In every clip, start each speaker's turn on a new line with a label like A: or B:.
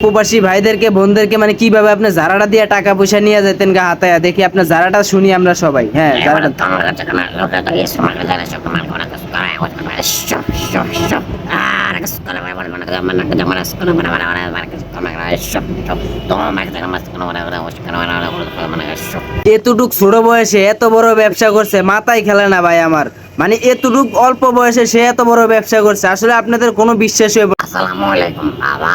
A: প্রবাসী ভাইদেরকে বোনদেরকে মানে কিভাবে আপনি জারাটা দিয়ে টাকা পয়সা নিয়ে যেতেন গা হাতায়া, দেখি আপনার জারাটা শুনি আমরা সবাই। হ্যাঁ, জারাটা এতটুক ছোট বয়সে এত বড় ব্যবসা করছে, মাথায় খেলে না ভাই আমার। মানে এতটুক অল্প বয়সে সে এত বড় ব্যবসা করছে, আসলে আপনাদের কোনো বিশ্বাস হবে
B: আসসালামু আলাইকুম বাবা।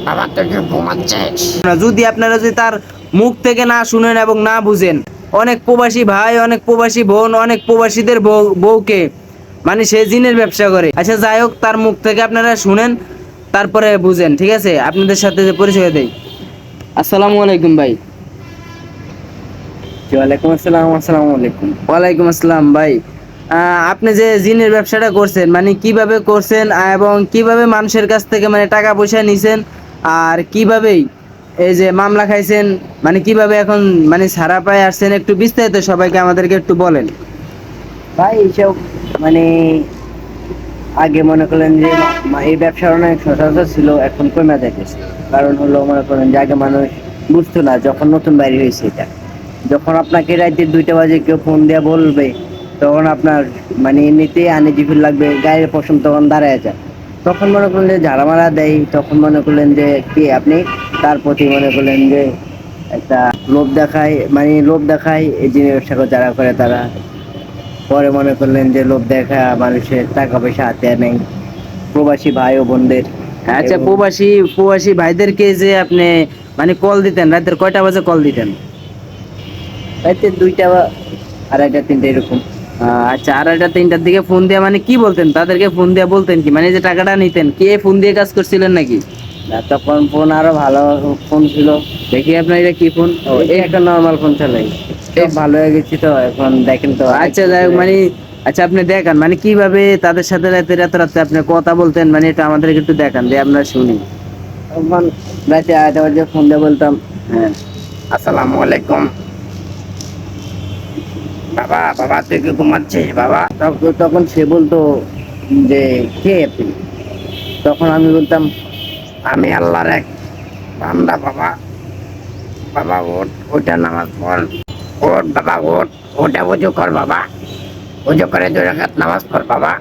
B: বাবা তুই কি ঘুমাচ্ছিস?
A: না যদি আপনারা যদি তার মুখ থেকে না শুনেন এবং না বুঝেন। অনেক প্রবাসী ভাই, অনেক প্রবাসী বোন, অনেক প্রবাসীদের বউকে মানে সে জিনের ব্যবসা করে। আচ্ছা যাই হোক, তার মুখ থেকে আপনারা শুনেন, তারপরে বুঝেন, ঠিক আছে? আপনাদের সাথে যে পরিচয় দেই। আসসালামু আলাইকুম ভাই।
C: ওয়ালাইকুম আসসালাম। আসসালামু আলাইকুম।
A: ওয়ালাইকুম আসসালাম ভাই। আপনি যে জিনের ব্যবসাটা করছেন মানে কিভাবে করছেন এবং কিভাবে মানুষের কাছ থেকে মানে টাকা পয়সা নিছেন, আর কিভাবেই এই যে মামলা খাইছেন, মানে কিভাবে এখন মানে ছাড়া পায় আসছেন, একটু বিস্তারিত সবাইকে আমাদেরকে একটু বলেন।
C: ভাই এইসব মানে আগে মনে করলেন যে এই ব্যবসার অনেক সচরাচর ছিল, এখন কমে যাইতেছে। কারণ হলো মনে করেন যে আগে মানুষ বুঝতো না, যখন নতুন বাইরে হয়েছে এটা, যখন আপনাকে রাতে 2টা বাজে কেউ ফোন দিয়ে বলবে, তখন আপনার মানে এমনিতেই আনইজি ফিল লাগবে, গায়ের পশম তখন দাঁড়ায় যায়। তখন মনে করলেন যে ঝাড়া মারা দেয়, তখন মনে করলেন যে কি আপনি তার প্রতি মনে করলেন যে একটা লোভ দেখায়, মানে লোভ দেখায় এই জিনিস ব্যবসা করে যারা করে তারা। পরে মনে করলেন যে লোভ দেখা মানুষের টাকা পয়সা হাতে নেই, প্রবাসী ভাই ও বোনদের।
A: আচ্ছা, প্রবাসী প্রবাসী ভাইদেরকে যে আপনি মানে কল দিতেন, রাতের কয়টা বাজে কল দিতেন?
C: রাতে 2টা, 2:30, 3টা এরকম।
A: আচ্ছা, 2:30 3টার দিকে ফোন দিয়ে মানে কি বলতেন তাদেরকে? ফোন দিয়ে বলতেন কি মানে যে টাকাটা নিতেন, কে ফোন দিয়ে কাজ করছিলেন নাকি?
C: তখন ফোন আরো ভালো ফোন ছিল।
A: দেখি আপনার এটা কি ফোন?
C: এই একটা নর্মাল ফোন চালাই, সব ভালো হয়ে গেছি তো এখন দেখেন তো।
A: আচ্ছা যাই হোক, মানে আচ্ছা আপনি দেখান মানে কিভাবে তাদের সাথে রাতে রাতে রাতে আপনি কথা বলতেন, মানে এটা আমাদেরকে একটু দেখান দিয়ে আমরা শুনি।
C: তখন রাতে 2:30 বাজে ফোন দিয়ে বলতাম,
A: হ্যাঁ,
B: আসসালামু আলাইকুম বাবা। বাবা তুই কি ঘুমাচ্ছিস বাবা?
C: তখন সে বলতো যে কে আপনি? তখন আমি বলতাম
B: আমি আল্লাহর এক বান্দা বাবা। বাবা ওঠ, ওটা নামাজ পড়। ওঠ বাবা ওঠ, ওটা উজু কর বাবা। উজু করে 2 রাকাত নামাজ পড় বাবা।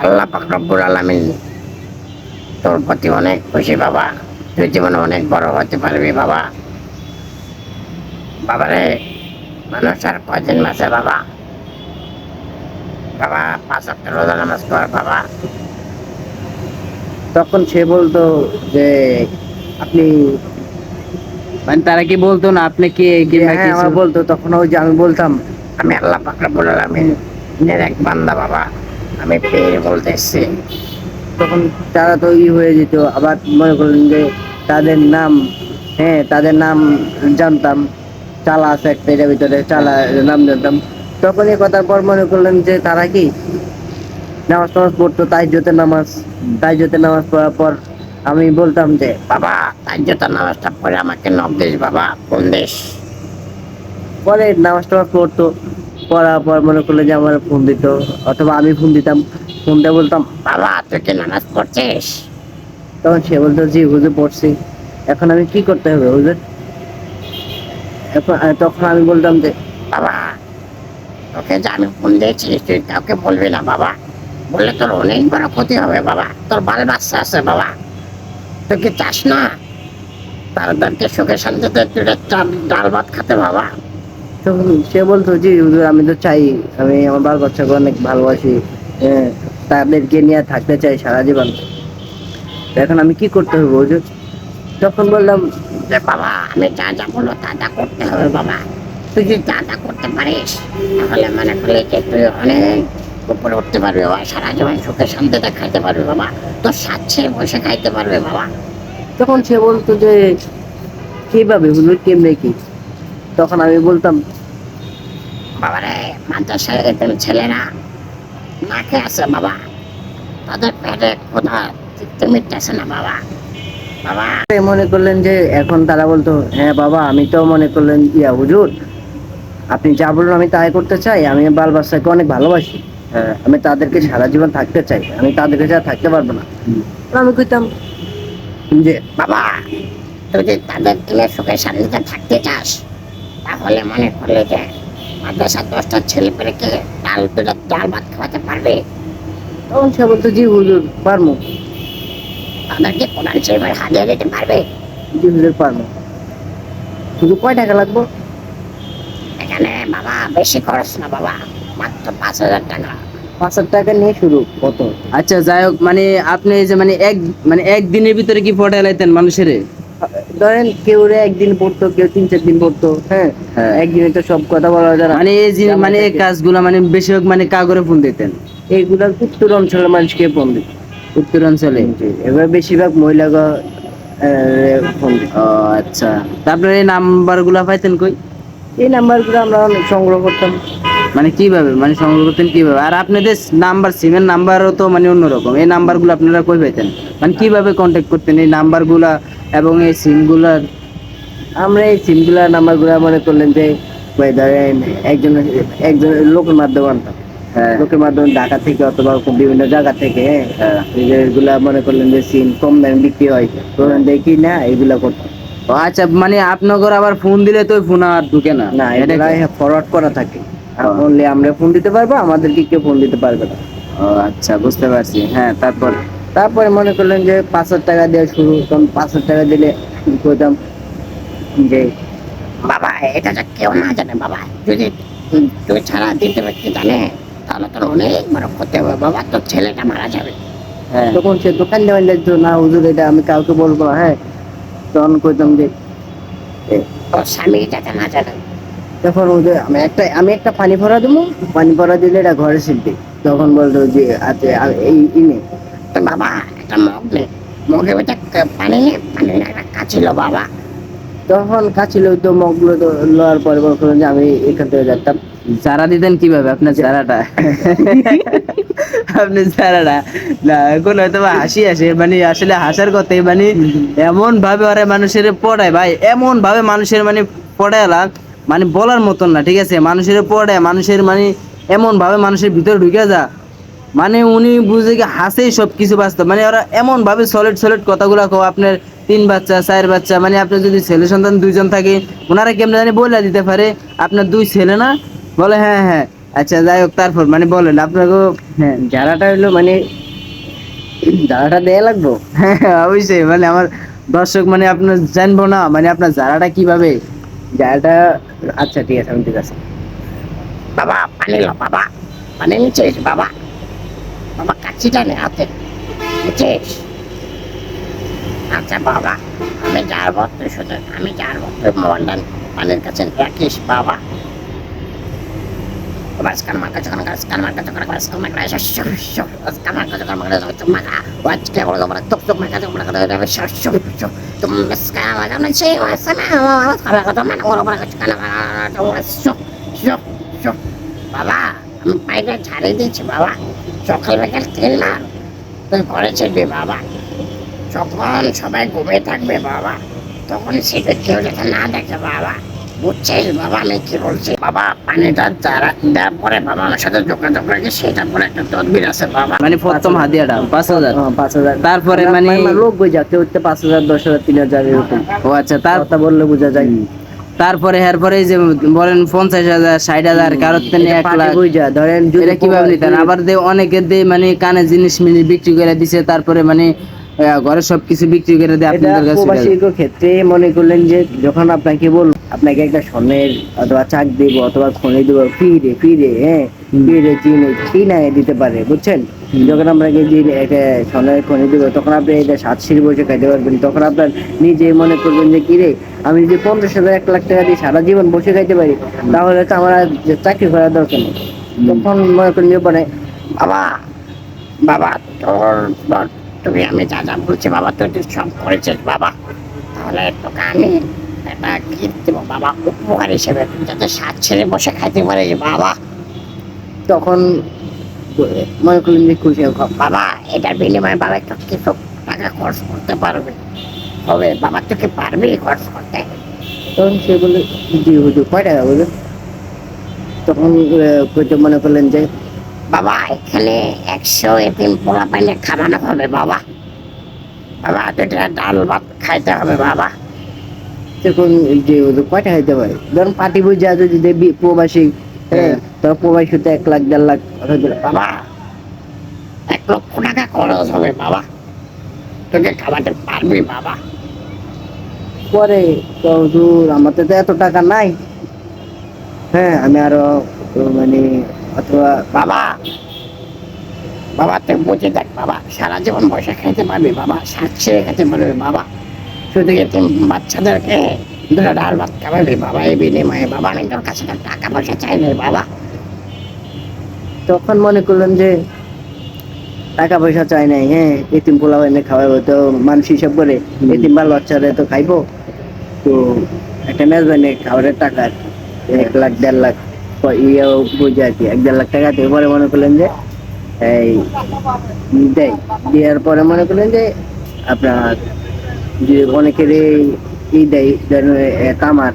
B: আল্লাহ পাক রব্বুল আলামিন তোর প্রতি অনেক খুশি বাবা। তুই জীবনে অনেক বড় হতে পারবি বাবা। বাবারে মানুষ আর কয়দিন বাঁচে বাবা। বাবা 5 ওয়াক্ত রোজা নামাজ পড় বাবা।
C: তখন সে বলতো যে আপনি,
A: মানে তারা কি বলতো না আপনি কে কিংবা
C: হ্যাঁ
A: কিছু?
C: আমার বলতো। তখন ওই যে আমি বলতাম
B: আমি আল্লাহ পাক রব্বুল আলামিনের এক বান্দা বাবা। আমি পেয়ে বলতে এসছি।
C: তখন তারা তো হয়ে যেত। আবার মনে করলেন যে তাদের নাম, হ্যাঁ তাদের নাম জানতাম। চালা আছে একটা, এটার ভিতরে চালা নাম জানতাম। তখন এই কথার পর মনে করলেন যে তারা কি নামাজ টামাজ পড়তো, তাহিজ্জুদের নামাজ। তাহিজ্জুদের নামাজ পড়ার পর আমি বলতাম যে
B: বাবা তাজ্জুদের নামাজটা পড়ে আমাকে নক দিস বাবা, ফোন দিস।
C: পরে নামাজ টামাজ পড়তো। পড়ার পর মনে করলো যে আমার ফোন দিত, অথবা আমি ফোন দিতাম। ফোন দিয়ে বলতাম,
B: বাবা তুই কি নামাজ পড়ছিস?
C: তখন সে বলতো জি হুজুর পড়ছি। এখন আমি কি করতে হবে হুজুর? এখন তখন আমি বলতাম যে
B: বাবা তোকে যে আমি ফোন দিয়েছি তুই কাউকে বলবি না বাবা। বললে তোর অনেক বড় ক্ষতি হবে বাবা। তোর বাল বাচ্চা আছে বাবা। তুই কি চাস না তাদেরকে সুখে শান্তিতে তুই ডাল ভাত খেতে বাবা?
C: তখন সে বলতো জি হুজুর আমি তো চাই, আমি আমার বাল বাচ্চাকে অনেক ভালোবাসি, হ্যাঁ, তাদেরকে নিয়ে থাকতে চাই সারা জীবন। এখন আমি কি করতে হবে হুজুর? তখন বললাম
B: যে বাবা আমি যা যা বলবো তা যা করতে হবে বাবা। তুই যদি যা যা করতে পারিস তাহলে মনে করলে যে তুই অনেক উপরে উঠতে পারবি বাবা। সারা জীবন সুখে শান্তিতে খাইতে পারবি বাবা। তোর স্বাচ্ছে বসে খাইতে পারবে বাবা।
C: তখন সে বলতো যে কিভাবে হুজুর, কেমনে কি? তখন আমি বলতাম
B: বাবারে মাদ্রাসায় এতিম ছেলেরা না খেয়ে আছে বাবা। তাদের পেটে ক্ষুধা তৃপ্তি মিটতেছে না বাবা। বাবা
C: মনে করলেন যে এখন তারা বলতো হ্যাঁ বাবা আমি তো মনে করলেন ইয়া হুজুর আপনি যা বলুন আমি তাই করতে চাই। আমি বাল বাচ্চাকে অনেক ভালোবাসি, হ্যাঁ, আমি তাদেরকে সারা জীবন থাকতে চাই, আমি তাদেরকে ছাড়া থাকতে পারবো না। আমি কইতাম
B: যে বাবা তুই যদি তাদের দিনে সুখে শান্তিতে থাকতে চাস তাহলে মনে করলে যে মাদ্রাসার 10টা ছেলে পেলেকে ডাল ভাত খাওয়াতে পারবে,
C: তখন সে বলতো জি হুজুর পারবো,
B: তাদেরকে কোরআন শরীফের হাদিয়া দিতে পারবে।
C: জি হুজুর পারবো। শুধু কয় টাকা লাগবো?
B: এখানে বাবা বেশি খরচ না বাবা, মাত্র 5,000 টাকা।
C: 5,000 টাকা নিয়ে শুরু কত?
A: আচ্ছা যাই হোক, মানে আপনি এই যে মানে একদিনের ভিতরে কি পড়ায় লাইতেন মানুষের?
C: ধরেন কেউ একদিন পড়তো, কেউ 3-4 দিন পড়তো। হ্যাঁ,
A: হ্যাঁ।
C: একদিনে তো সব কথা বলা যায় না।
A: মানে এই যে মানে এই কাজগুলা মানে বেশিরভাগ মানে কাগরে ফোন দিতেন
C: এইগুলা উত্তর অঞ্চলের মানুষকে ফোন দিত।
A: উত্তর অঞ্চলে?
C: এবার বেশিরভাগ মহিলা ফোন দিত।
A: ও আচ্ছা, তারপরে এই নাম্বার গুলা পাইতেন কই?
C: এই নাম্বারগুলো আমরা অনেক সংগ্রহ করতাম।
A: মানে কিভাবে মানে সংগ্রহ করতেন কিভাবে? আর আপনাদের নাম্বার, সিমের নাম্বারও তো মানে অন্যরকম, এই নাম্বারগুলো আপনারা কই পাইতেন? মানে কিভাবে কন্ট্যাক্ট করতেন এই নাম্বারগুলা এবং এই সিমগুলার?
C: আমরা এই সিমগুলা নাম্বারগুলা মনে করলেন যে ওই ধরেন একজন লোকের মাধ্যমে আনতাম।
A: হ্যাঁ।
C: লোকের মাধ্যমে ঢাকা থেকে অথবা বিভিন্ন জায়গা থেকে,
A: হ্যাঁ।
C: এগুলা মনে করলেন যে সিম কম দামে বিক্রি হয়, তখন দেখি না এগুলা করতাম।
A: ও আচ্ছা, মানে আপনাদের আবার ফোন দিলে তো ফোন আর ঢুকে না?
C: না,
A: এটা
C: এগুলা
A: কি?
C: ফরওয়ার্ড করা থাকে।
A: ও।
C: অনলি আমরা ফোন দিতে পারবো, আমাদেরকে কেউ ফোন দিতে পারবে না।
A: ও আচ্ছা, বুঝতে পারছি। হ্যাঁ,
C: তারপরে মনে করলেন যে 5,000 টাকা দেওয়া শুরু, তখন 5,000 টাকা দিলে করতাম যে
B: বাবা এটা যে কেউ না জানে বাবা, যদি তুই ছাড়া দিতে ব্যক্তি জানে তাহলে তোর অনেক বড় ক্ষতি হবে বাবা, তোর ছেলেটা মারা যাবে।
A: হ্যাঁ।
C: তখন সে দোকান দেওয়ান লাগতো না, হুজুর এটা আমি কাউকে বলবো না। হ্যাঁ, তখন কইতাম যে
B: তোর স্বামী যাতে না জানে।
C: তখন ওদের আমি একটা পানি ভরা দেবো, পানি ভরা দিলে এটা ঘরে শিখবে। তখন বলতো যে আচ্ছা এই ইনে
B: তো বাবা একটা মগ নে, মগের ভিতরে পানি নিয়ে পানি নিয়ে একটা কাছিল বাবা।
C: তখন কাছে লইতো মগগুলো, তো লওয়ার পরে বলছিলেন যে আমি এখান থেকে যেতাম।
A: যারা দিতেন কিভাবে আপনার যারাটা? আপনি যারাটা না, এখন হয়তো বা হাসি আসে, মানে আসলে হাসার কথাই, মানে এমন ভাবে ওরা মানুষের পড়ায় ভাই, এমন ভাবে মানুষের মানে পড়ায়লা, মানে বলার মতন না, ঠিক আছে? মানুষের পড়ায়, মানুষের মানে এমন ভাবে মানুষের ভিতরে ঢুকে যা, মানে উনি বুঝে কি হাসেই সব কিছু বাস্তব, মানে ওরা এমন ভাবে সলিড সলিড কথাগুলো কো। আপনার 3 বাচ্চা 4 বাচ্চা, মানে আপনার যদি ছেলে সন্তান 2জন থাকে, ওনারা কেমন জানি বলে দিতে পারে আপনার 2 ছেলে না, বলে হ্যাঁ হ্যাঁ আচ্ছা যাই হোক, তারপর মানে বলেন আপনাকে।
C: হ্যাঁ, যারাটা হইলো মানে যারাটা দেয়া লাগবো।
A: হ্যাঁ অবশ্যই, মানে আমার দর্শক মানে আপনার জানবো না মানে আপনার যারাটা কিভাবে।
C: যারাটা আচ্ছা ঠিক আছে, আমি ঠিক আছে।
B: বাবা পানি লো বাবা, পানি নিচেস বাবা, বাবা কাছিটা নে হাতে নিচেস। আচ্ছা বাবা আমি যাবো, তুই শুধু আমি যাবো, তুই মোবাইলটা পানির কাছে রাখিস বাবা। Vas kan maka jangan gas kan maka jangan gas kan maka shoo shoo vas kan maka jangan maka jangan maka watch ke kalau maka tuk tuk maka jangan maka jangan shoo shoo shoo tum sekarang maka mana sih sana kalau kata mana orang maka jangan maka shoo shoo shoo বাবা আমি পাইলে ছাড়ে দিচ্ছি বাবা, সকাল বিকাল তেল না তুই ঘরে ছিড়বি বাবা, যখন সবাই ঘুমিয়ে থাকবে বাবা তখন সেটা কেউ যাতে না দেখে বাবা, বুঝছিস বাবা আমি কি বলছি বাবা? পানিটা যারা দেওয়ার পরে বাবা আমার সাথে যোগাযোগ রেখে সেটা পরে একটা তদবির আছে বাবা।
A: মানে প্রথম হাদিয়াটা 5,000,
C: 5,000।
A: তারপরে মানে
C: লোক বোঝা, কেউ 5,000, 10,000, 3,000 এরকম
A: ও আচ্ছা, তার
C: কথা বললে বোঝা যায়।
A: তারপরে এরপরে যে বলেন 50,000 60,000 কারোর তেনে 1 লাখ,
C: বুঝা ধরেন
A: এটা কিভাবে নিতেন? আবার অনেকে মানে কানে জিনিস মিনিস বিক্রি করে দিছে, তারপরে মানে ঘরে সবকিছু বিক্রি করে দিয়ে
C: এটা
A: আপনাদের কাছে
C: প্রবাসীর ক্ষেত্রে মনে করলেন যে যখন আপনাকে বলবো আপনাকে একটা স্বর্ণের অথবা চাক দিব অথবা খনি দিব ফিরে হ্যাঁ ফিরে চিনায় দিতে পারে, বুঝছেন? যখন আপনাকে একটা স্বর্ণের খনি দিব তখন আপনি এটা 7 সিঁড়ি বসে খাইতে পারবেন। তখন আপনার নিজে মনে করবেন যে কিরে আমি যদি 50,000 1 লাখ টাকা দিয়ে সারা জীবন বসে খাইতে পারি তাহলে তো আমার আর চাকরি করার দরকার নেই। তখন মনে করেন যে মানে
B: বাবা বাবা তোর তুমি আমি যা যা বলছি বাবা তুই সব করেছিস বাবা, তাহলে তোকে আমি একটা গিফট দেবো বাবা উপহার হিসেবে, তুই যাতে 7 ছেড়ে বসে খাইতে পারিস বাবা।
C: তখন মনে করলেন যে খুশি
B: বাবা এটার বিনিময়ে বাবা একটু কিছু টাকা খরচ করতে পারবে হবে বাবা, তুই কি পারবি খরচ করতে?
C: তখন সে বলে জি হুজুর কয় টাকা বলুন? তখন মনে করলেন যে
B: বাবা এখানে 100 এতিম পোলা পাইলে খাওয়ানো হবে বাবা। বাবা দুটা ডাল ভাত খাইতে হবে বাবা।
C: দেখুন যে ওদের কয়টা খাইতে পারে, ধরুন পার্টি বই যা যদি দেখবি প্রবাসী, হ্যাঁ, তোর প্রবাসী তো 1 লাখ 1.5 লাখ হয়তো
B: বাবা 1 লক্ষ টাকা খরচ হবে বাবা, তোকে খাওয়াতে পারবি বাবা?
C: পরে। তো হুজুর আমাদের তো এত টাকা নাই, হ্যাঁ আমি আরো মানে অথবা
B: বাবা বাবা তুই বুঝে দেখ বাবা, সারা জীবন বসে খেতে পারবি বাবা, সাচ্ছে খেতে পারবি বাবা, শুধু এতিম বাচ্চাদেরকে দুটো ডাল ভাত খাওয়াবি বাবা, এই বিনিময়ে বাবা আমি তোর কাছে তো টাকা পয়সা চাই না বাবা।
C: তখন মনে করলাম যে টাকা পয়সা চাই নাই, হ্যাঁ এতিম পোলা এনে খাওয়াবো, তো মানুষ হিসাব করে এতিম বাল বাচ্চারা তো খাইবো, তো একটা মেজবানি খাবারের টাকা 1 লাখ 1.5 লাখ ইয়ে বুঝে আর কি, 1-1.5 লাখ টাকা দিয়ে পরে মনে করলেন যে এই দেয়, দেওয়ার পরে মনে করলেন যে আপনার যে অনেকের ই দেয় যেন তামার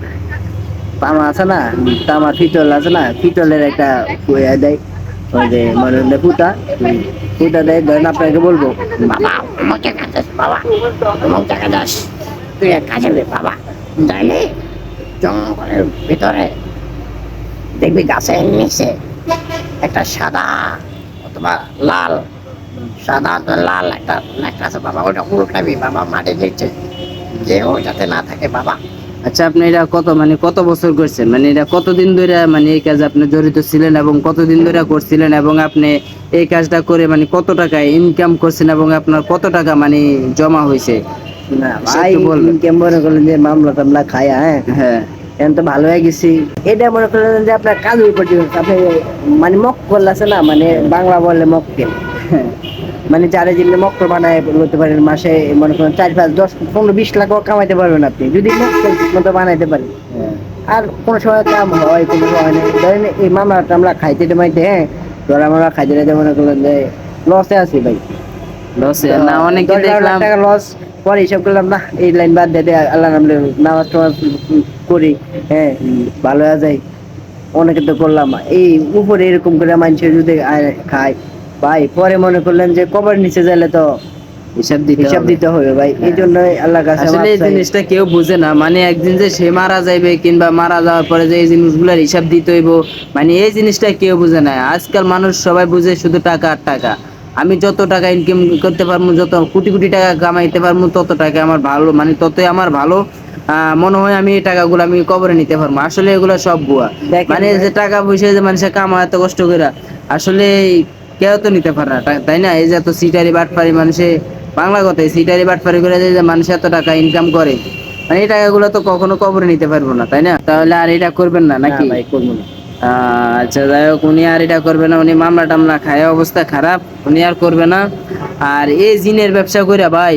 C: তামা আছে না, তামার পিতল আছে না, পিতলের একটা দেয়, ওই যে মানে পুতা দেয়, ধরেন আপনাকে বলবো
B: বাবা অমুক জায়গা যাস বাবা, অমুক জায়গা যাস, তুই এক কাজে নে বাবা, যাইলে জঙ্গলের ভিতরে দেখবি গাছের নিচে একটা সাদা অথবা লাল, সাদা অথবা লাল একটা লেখা আছে বাবা, ওটা উল্টাবি বাবা মাটি দিচ্ছে, যে ও যাতে না থাকে বাবা।
A: আচ্ছা আপনি এটা কত বছর করছেন, মানে এটা কতদিন ধরে মানে এই কাজে আপনি জড়িত ছিলেন এবং কতদিন ধরে করছিলেন, এবং আপনি এই কাজটা করে মানে কত টাকা ইনকাম করছেন এবং আপনার কত টাকা মানে জমা হয়েছে?
C: না
A: সে
C: ভাই,
A: একটু বলবেন।
C: কেমন মনে করলেন যে মামলা টামলা খায়া, হ্যাঁ
A: হ্যাঁ
C: এখন তো ভালো হয়ে গেছি, এটা মনে করলেন যে আপনার কাজের উপর ডিপেন্ড, আপনি মানে মক্কল আছে না, মানে বাংলা বললে মক্কেল, মানে যারা যেগুলো মক্কল বানায় বলতে পারেন, মাসে মনে করেন 4, 5, 10, 15, 20 লাখ কামাইতে পারবেন আপনি যদি মক্কেল মতো বানাইতে পারেন। আর কোনো সময় কাম হয়, কোনো সময় হয় না, ধরেন এই মামলা টামলা খাইতে টাইতে, হ্যাঁ ধরা মামলা খাইতে টাইতে মনে করলেন যে লসে আছি ভাই,
A: লসে না অনেকে
C: 10-12 লাখ
A: দেখলাম।
C: টাকা লস, পরে হিসাব করলাম না এই লাইন বাদ দিয়ে আল্লাহ নামলে নামাজ টামাজ করি, হ্যাঁ ভালো হয়ে যায়, অনেকে তো করলাম এই উপরে এরকম করে মানুষ যদি খায় ভাই, পরে মনে করলেন যে কবর নিচে যাইলে তো হিসাব দিতে হবে ভাই, এই জন্যই আল্লাহ কাছে
A: আসলে এই
C: মাপ চাই।
A: জিনিসটা কেউ বুঝে না, মানে একদিন যে সে মারা যাইবে কিংবা মারা যাওয়ার পরে যে এই জিনিসগুলোর হিসাব দিতে হইব, মানে এই জিনিসটা কেউ বুঝে না। আজকাল মানুষ সবাই বুঝে শুধু টাকা আর টাকা, আমি যত টাকা ইনকাম করতে পারবো, যত কোটি কোটি টাকা কামাইতে পারবো, তত টাকা আমার ভালো, মানে ততই আমার ভালো মনে হয়, আমি এই টাকাগুলো আমি কবরে নিতে পারবো। আসলে এগুলো সব ভুয়া,
C: দেখেন
A: মানে যে টাকা পয়সা যে মানুষের কামায় এত কষ্ট করে, আসলে কেউ তো নিতে পারে না, তাই না? এই যে এত সিটারি বাটপারি মানুষে, বাংলা কথায় সিটারি বাটপারি করে যে মানুষ এত টাকা ইনকাম করে, মানে এই টাকাগুলো তো কখনো কবরে নিতে পারবো না, তাই না? তাহলে আর এটা করবেন না
C: না
A: নাকি?
C: ভাই করবো না।
A: আচ্ছা যাই হোক, উনি আর এটা করবে না, উনি মামলা টামলা খায় অবস্থা খারাপ, উনি আর করবে না। আর এই জিনের ব্যবসা করে ভাই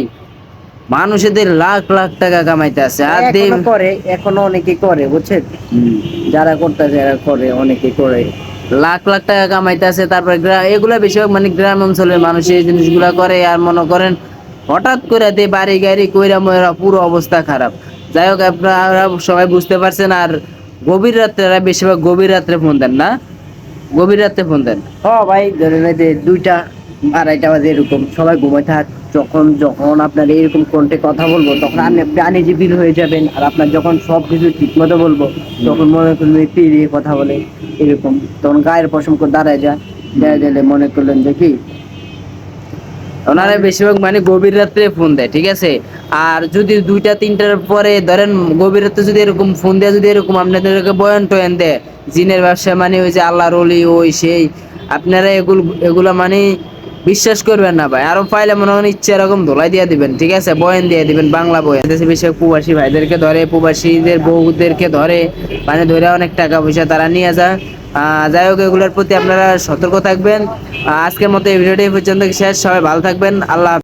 A: মানুষদের লাখ লাখ টাকা কামাইতে আছে, আর
C: এখনো করে, এখনো অনেকে করে বুঝছেন, যারা করতেছে এরা করে, অনেকে করে
A: লাখ লাখ টাকা কামাইতে আছে। তারপরে এগুলা বেশিরভাগ মানে গ্রাম অঞ্চলের মানুষ এই জিনিসগুলা করে, আর মনে করেন হঠাৎ করে দিয়ে বাড়ি গাড়ি কইরা ময়রা পুরো অবস্থা খারাপ। যাই হোক আপনারা সবাই বুঝতে পারছেন। আর গভীর রাত্রে, এরা বেশিরভাগ গভীর রাত্রে ফোন দেন না, গভীর রাত্রে ফোন দেন।
C: ভাই ধরেন এই যে 2টা 2:30 বাজে এরকম সবাই ঘুমায় থাক, যখন যখন আপনার এরকম কোনটে কথা বলবো তখন আপনি আনইজিবিল হয়ে যাবেন, আর আপনার যখন সব কিছু ঠিক মতো বলবো তখন মনে করলেন একটু এড়িয়ে কথা বলে এরকম, তখন গায়ের পশম করে দাঁড়ায় দিলে মনে করলেন যে কি
A: ওনারা বেশিরভাগ মানে গভীর রাত্রে ফোন দেয়, ঠিক আছে? আর যদি 2টা 3টার পরে ধরেন গভীর রাত্রে যদি এরকম ফোন দেয়, যদি এরকম আপনাদেরকে বয়ান টয়ান দেয় জিনের ব্যবসা, মানে ওই যে আল্লাহর ওলি ওই সেই, আপনারা এগুলা মানে বিশ্বাস করবেন না ভাই। আরো পাইলে মনে হয় ইচ্ছে এরকম ধোলাই দিয়ে দিবেন, ঠিক আছে? বয়ান দিয়ে দিবেন, বাংলা বয়ান। দেশে বেশিরভাগ প্রবাসী ভাইদেরকে ধরে, প্রবাসীদের বউদেরকে ধরে, মানে ধরে অনেক টাকা পয়সা তারা নিয়ে যায়। যাই হোক এগুলোর প্রতি আপনারা সতর্ক থাকবেন। আজকের মতো এই ভিডিওটি এই পর্যন্ত শেষ। সবাই ভালো থাকবেন, আল্লাহ।